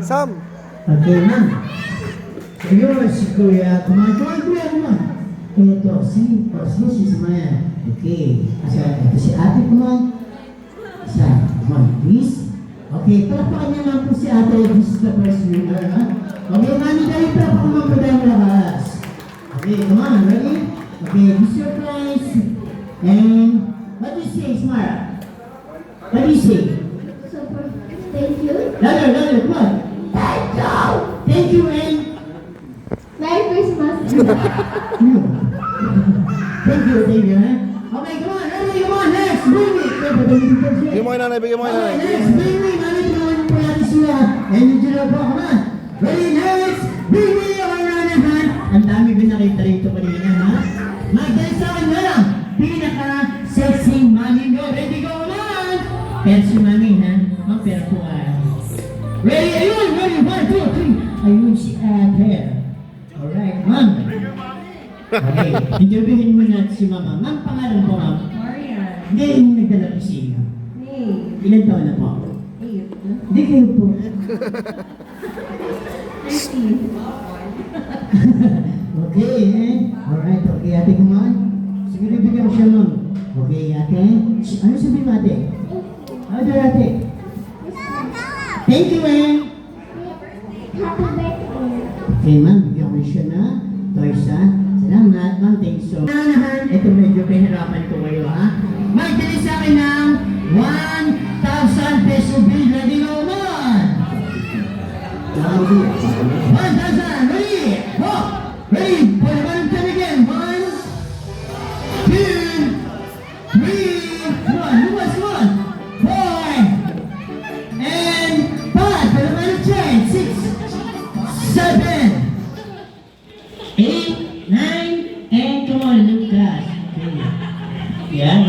Sam. Okay, ma'am. So yun, si Kuya. Kumain, Kuya, kumain. Ito, si Maya. Okay. Ito si ate, kumain. Isa, kumain, please. Okay, palakpakan niya lang po si ate. This is the first winner, ha? Okay, mami, dahil palakpakan mo po dahil malakas. Okay, come on, ready? Okay, this is your prize. And, what do you say, Smara? What do you say? Thank you. Lalo, come on. Thank you, and Merry Christmas. thank you, eh? Okay, come on, ready, come on, next, bring me. Bigyan mo kay nanay, bigyan mo kay nanay. Next, bring me, mami, tumawan po natin sila. And yung dyan po, come on. Ready, next, bring me, okay, ranahan. Ang dami binakita rito kanina, ha? Mag-dahil sa akin na lang, pinaka-sexy mami mo. Ready, go, come on. Pero si mami, ha? Pero po, ready, ayun, ready, 1, 2, 3. Ayun si ate. Alright, ma'am. Okay, interviewin mo natin si mama. Ma'am, pangalan po, ma'am? Marian. Hindi, yung nagdala po siya. Hey. Ilan taon na po? Hey. Hindi kayo po. 13. Okay, eh? Alright, okay, ate, come on. Siguro bigyan mo siya, ma'am. Okay, ate. Ano sabihin mo, ate? Ano daw, ate? Thank you, eh? Happy birthday. Okay, ma'am, bigyan ko siya na toys, ha? Salamat, ma'am. Thank you so much. Ito medyo pahirapan ko kayo, ha? Magdali sa akin ng 1,000 peso bill. Ready, go, man! 1,000, ready? Go! Ready? For the one time again. 1, 2, 3, come on, lumas, come on. 4, and 5. For the one time, 6, 7, 8, 9, and come on, Lucas. Okay. Yeah,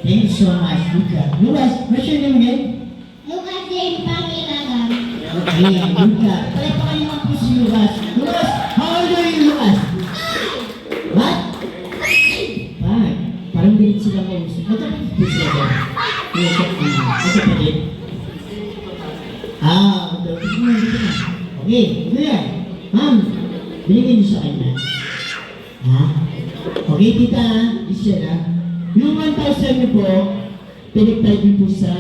thank you so much, Lucas. Lucas, what's your name again? Lucas Jane Pangiragan. Okay, Lucas. Palapakan niyo po si Lucas. Lucas, how old are you, Lucas? What? 5. Parang galit sila mo. Ito po sila ko. Ito pa din. Okay, ito yan. Ma'am, binigyan niyo sa kanya. Ha? Okay, tita, isa na. Yung 1,000 niyo po, pinagtay niyo po sa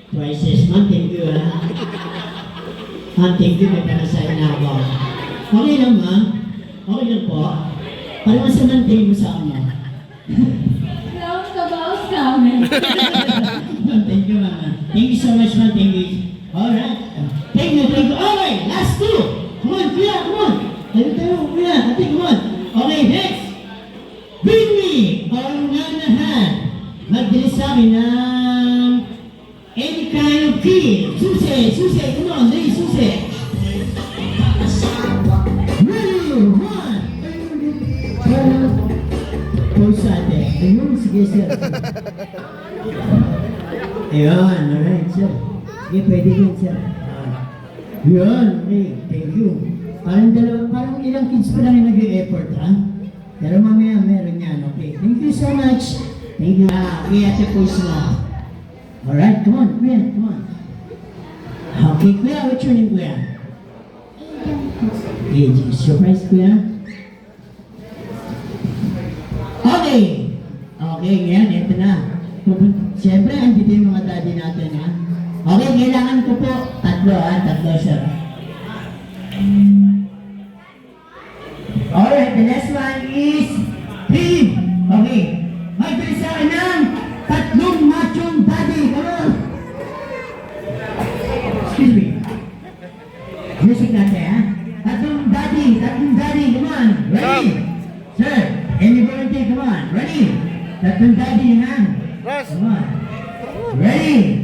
prices. Ma'am, thank you, ha? Ma'am, thank you, may panasahin na ako. Okay lang, ma'am? Okay lang po? Parang masamantay mo sa kanya. Sounds about coming. Ma'am, thank you, ma'am. Thank you so much, ma'am. Thank you. Alright. Thank you, thank you. Okay, last two. Come on, kuya, come on. Tayo, kuya. Ate, come on. Okay, next. Bring me or nanahan. Magdali sa akin ng any kind of key. Susi, come on, lay susi. Ready, 1. Pulse ate. Ayun, sige, sir. Ayun, alright, sir. Sige, pwede yun, sir. Yun, okay, thank you. Parang ilang kids pa lang yung nag-e-effort, ha? Pero mamaya meron yan, okay. Thank you so much. Thank you. Okay, ate pulse na. Alright, come on, kuya, come on. Okay, kuya, what's your name, kuya? AJ, surprise, kuya? Okay. Okay, ngayon, ito na. Siyempre, andito yung mga daddy natin, ha? Okay, kailangan ko po tatlo, ha? Tatlo, sir. Alright, the next one is 3. Okay. Magbili sa akin ng 3 machong daddy. Come on. Excuse me. Music natin, ha? 3 daddy. Come on. Ready? Sir, any volunteer? Come on. Ready? 3 daddy, ha? Press. Come on. Ready?